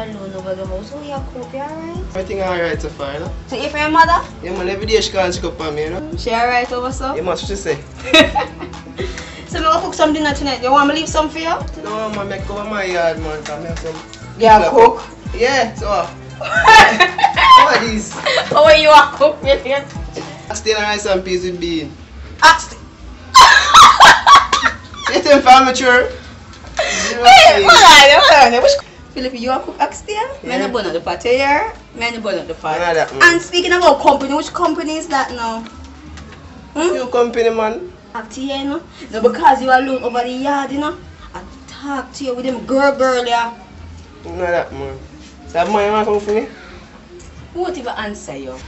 alone over the house. Oh, you cook, you alright? Everything alright so far, you know? So you for your mother? Yeah, man, every day she can't cook for me, you know? She alright over so? Yeah, man, what she say? So I'm gonna cook some dinner tonight. You want me to leave some for you? No, man, I cover my yard, man, because I have some... Yeah, cook? Yeah, so... What are these? How are you a cook, really? Still rice and peas with bean. It's in amateur. Hey, hold on. Philip, you are cook upstairs? Yeah. Me no burn up the pot here. Me no burn up the pot. None of that, man. And speaking about company, which company is that now? New company, man. Talk to you, you know? No, because you alone over the yard, you know? I talk to you with them girl, yeah. None of that, man. So that money want to come for me? Who won't even answer you?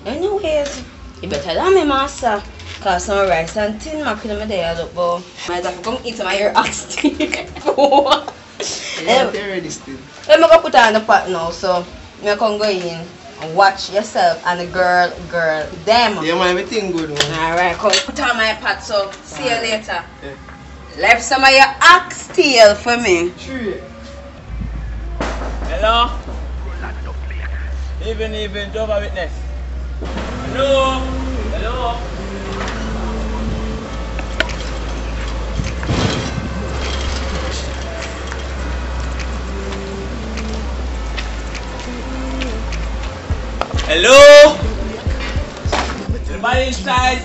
Anyways, you better than me, master. Cause some rice and tin mackerel in my day, look, but might have to come eat my ear oxtail. Yeah, they're ready still. Let me go put her on the pot now, so I can go in and watch yourself and the girl, them. Yeah, man, everything good, man. Alright, come put her on my pot, so see you later. Yeah. Left some of your oxtail for me. True. Hello? Even, Jehovah Witness. Hello? Hello? Hello? Everybody inside?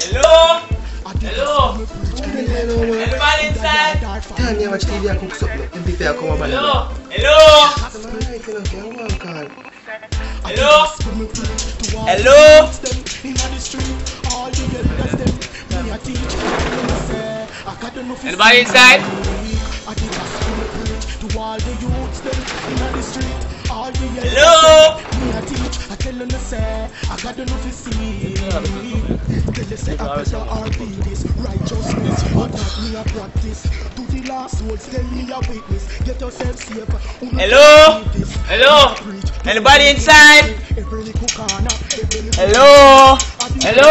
Hello? Hello? Everybody inside? Tell me watch TV and cook something. And before I come over there. Hello? Hello? Alright, you know, can one call. Hello? Hello? Anybody inside? Hello? Hello? Hello? Anybody inside? Hello? Hello?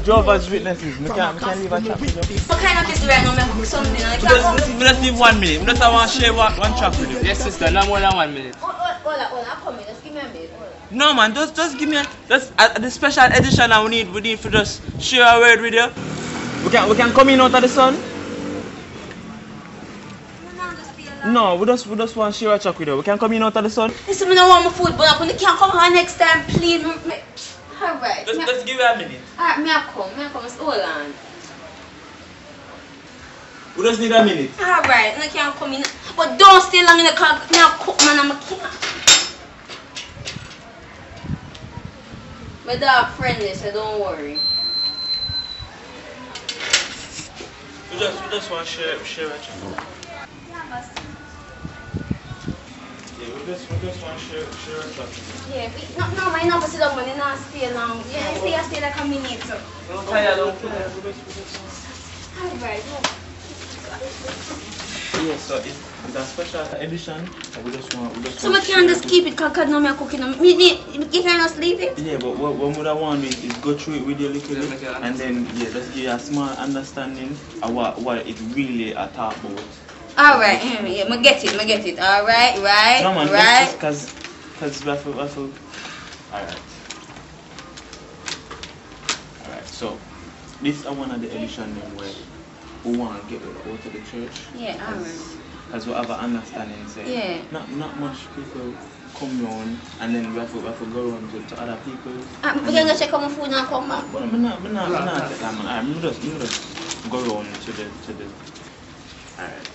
Jehovah's Witnesses. We can't leave a chat with you. What kind of this right now? I cook something and I can't We just leave 1 minute. We just want to share one chat with you. Yes, sister, no more than 1 minute. Hold on, I'm coming. Just give me a minute. Hold on. No, man, just give me the special edition that we need to just share a word with you. We can come in out of the sun. No, we just want to share a chat with you. We can come in out of the sun. Listen, I don't want my food, but I can't come here next time, please. Alright. Just give me a minute. Alright, me I come. Hold on. We just need a minute. Alright, I can't come in. But don't stay long in the car. Me I cook, man. I'm a king. My dog friendly, so don't worry. We just want to share a chat. Yeah, we just want to share a chat. Yeah, no, my number sit down when you not stay long. Yeah, stay like a minute. So. Don't tire, don't feel it. Alright, yeah, so it's a special edition. We just want so we can't just keep it because now I'm cooking. You can just leave it? Yeah, but what we want is go through it with you a little bit and then just give you a small understanding of what it really a talk about. Alright, yeah, I get it. Alright, right, no, man, right. Because raffle. Alright, so this is one of the edition where we want to get out of the church. Yeah, alright. As we have an understanding, say, yeah. Not much people come round and then we have to go around to other people. We can go check on my food and come back. But I'm not take that, man. I'm just go around to the. Alright.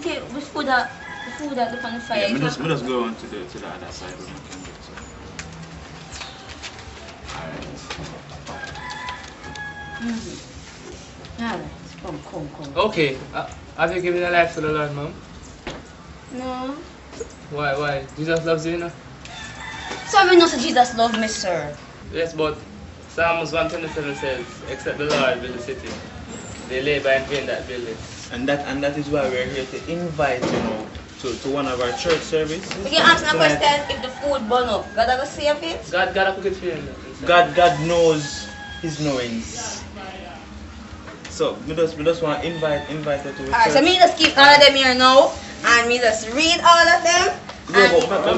Okay, the food that the on the fire. Yeah, we just go around to the other side when we can get to. Alright, come. Okay, have you given your life to the Lord, Mom? No. Why? Jesus loves you, you know? So I know that Jesus loves me, sir. Yes, but Psalms 127 says, except the Lord build the city, they labor in vain that build it. And that is why we're here to invite to one of our church services. We can ask a question if the food burn up. God ever save it? God cook it for you. God knows His knowings. So we just want to invite her to. Alright, so me just keep all of them here now, and me just read all of them. Yeah, but go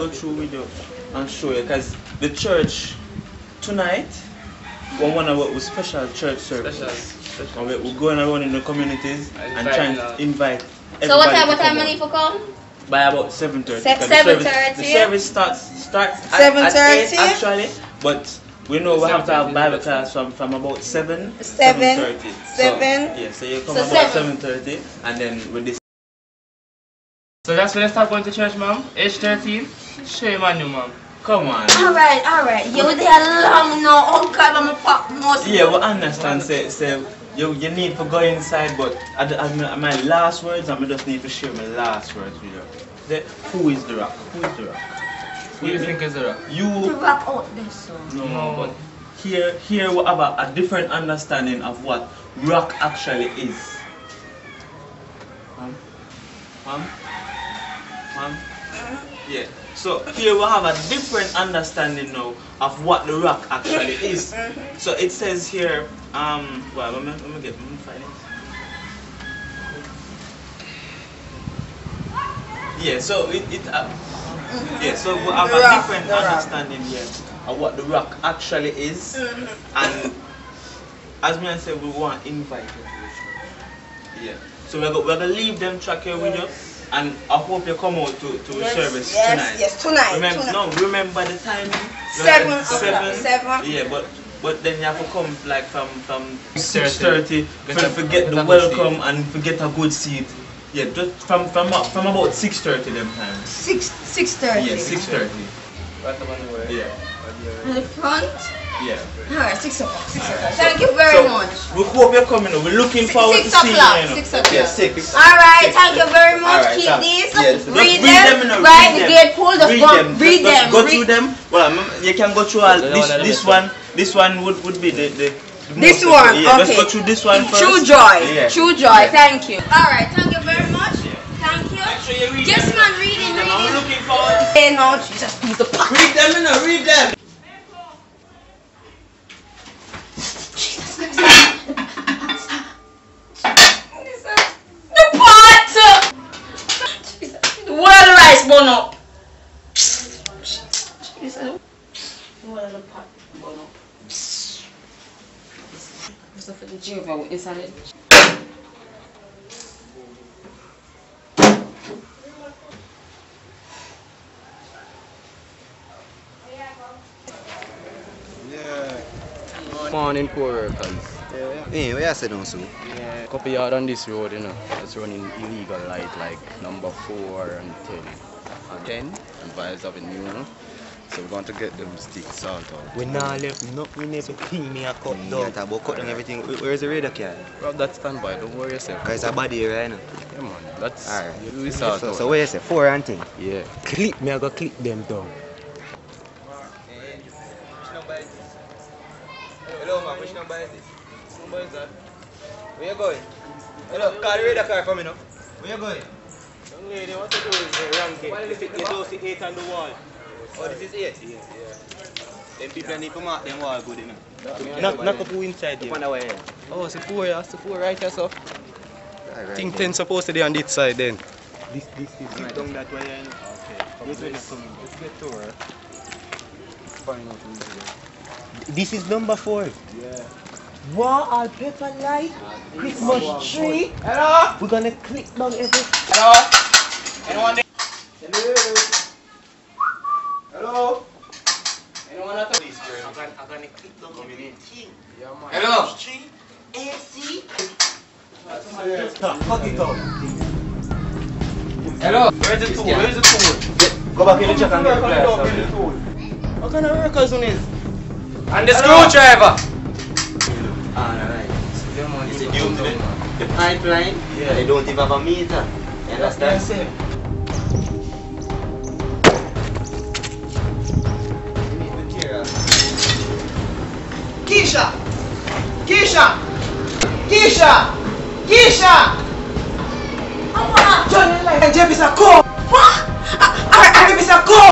through with you and show you, because the church tonight, one of our special church services. And we're going around in the communities and trying to invite everybody. So what time money for come? By about 7:30. 7:30. The service starts at 7:30 actually, but we know we have to have Bible class from about 7:30. So you come about 7:30 and then with this. So that's when I start going to church, ma'am. Age 13. Shame on you, ma'am. Come on. Alright. Yeah, we there long now. Oh God, I'm a pop most. Yeah, we understand. Say you need to go inside, but at my last words, I just need to share my last words with you. Who is the rock? Who is the rock? Who do you think is the rock? The You. rock out there, so. No, but here we have a different understanding of what rock actually is. Ma'am? Yeah. So here we have a different understanding now of what the rock actually is. So it says here, well, let me find it. Yeah, so so we have a different understanding here of what the rock actually is, and as me I said, we want to invite you to the church. Yeah. So we're gonna leave them track here with you. And I hope you come out to the service tonight. Yes, tonight. Remember the timing? 7. Yeah, but then you have to come like from 6:30 to get the welcome and to get a good seat. Yeah, just from about 6:30 them time. 6:30. Yeah, 6:30. Right up on the way. Yeah. In the front. Yeah. Alright, 6 o'clock. Thank you very much. We hope you're coming. We're looking forward to seeing you. 6 o'clock. Yeah, 6. Alright, thank you very much. Alright, Keep these. Yes. Read them. Right, the gate pull. Just read them. Go through them. Well, you can go through all this one. This one would be the this one. Yeah, okay. Let's go through this one first. True joy. Yeah. True joy. Thank you. Alright, thank you very much. Thank you. Make sure you read Just them. man reading. I'm looking forward. Hey, no, just use the pack. Read them, read them. The pot! The world rice bun up. What the pot bun up? What's up for the gym with inside it? Morning, poor workers. Hey, where you say down, so? Yeah. Couple yard on this road, you know. It's running illegal light like number 4 and 10. And 10 and Vybz Avenue, you know. So we're going to get them sticks out. We not left nothing, everything me a cut down. Yeah, about cut down everything. Where's the radar car? Grab that standby, don't worry yourself. Cause it's a body right now. Yeah man, that's alright. we sort out. So where you say 4 and 10? Yeah. Clip me, I go clip them down. Hello man, which number is this? Which number is that? Where you going? Hello, call the radar car for me now. Where you going? Young lady, what to do is rank it. You don't see 8 on the wall. Oh, this is 8? Yeah. Them people need to mark them wall good enough. Knock up who inside here. Oh, it's a 4, yeah. It's a 4 right here, so. Right, Think 10 supposed to be on this side then. This down that way. Okay. Let's get to her. Find out who's there. This is number 4. Yeah. Wow, all pepper light, Christmas tree. Hello? We're gonna click down everything. Hello? Anyone there? Hello? Anyone at all? I'm gonna click down everything. Hello? AC. Cut it out. Hello? Where's the tool? Where's the tool? Go back in the check and get the What kind of workers on this? And the Hello? screwdriver. Alright. This is due to the pipeline. Yeah. They don't even have a meter. You understand? Keisha! Keisha! Keisha! Keisha! Johnny Light and Jeff is a call! What? I is a call!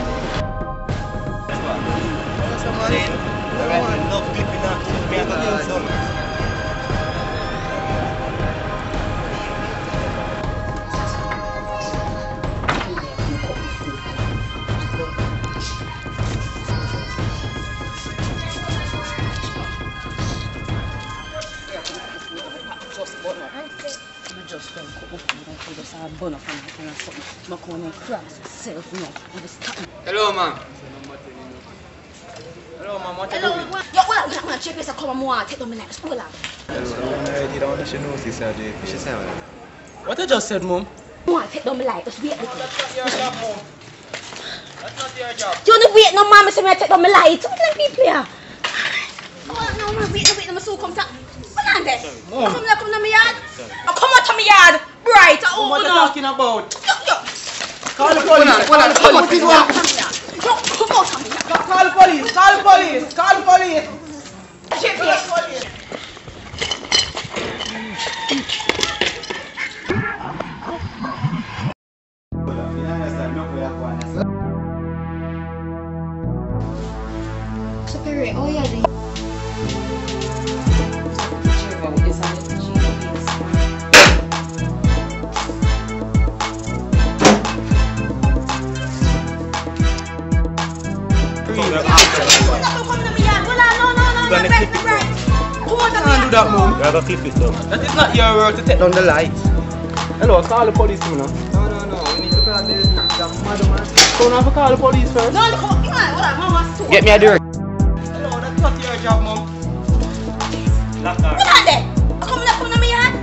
Hello, ma'am. Hello, ma'am. What you doing? Yo, what I'm gonna check this. I come and take them in the school. What I just said, Mom? I take them like just wait. That's not your job, mom. That's not your job. You don't wait no mama say me take them light. What let me play? Oh no, wait, I'm so come to. What on there? Come to my yard. Oh, come out to my yard. Right. Oh, What are you talking about? Yo. Call the police. Come out to my yard. Yo, come out to my yard. Call the police. Call the police. Call the police. Check this. Superior, oh yeah, Can't do that, mom. You have a clip it up. That is not your work to take down the light. Hello, call the police, you know. No. We need to call the madman. So now have to call the police first. No, come on, mama. Get me a dirt. Hello, that's not your job, mom. What on there? Come to my yard.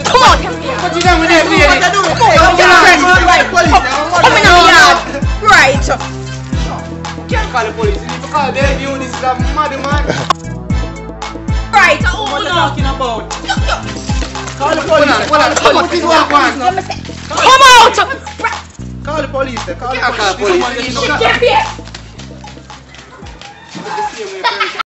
Come on, come here. What you done with that, lady? What you doing? Come in my yard. Right. Can't call the police. You need to call the view. This is a madman. Right. What you talking about? Yo. Call the police. Come out. Call the police. Call the police. Get here. This is the same way.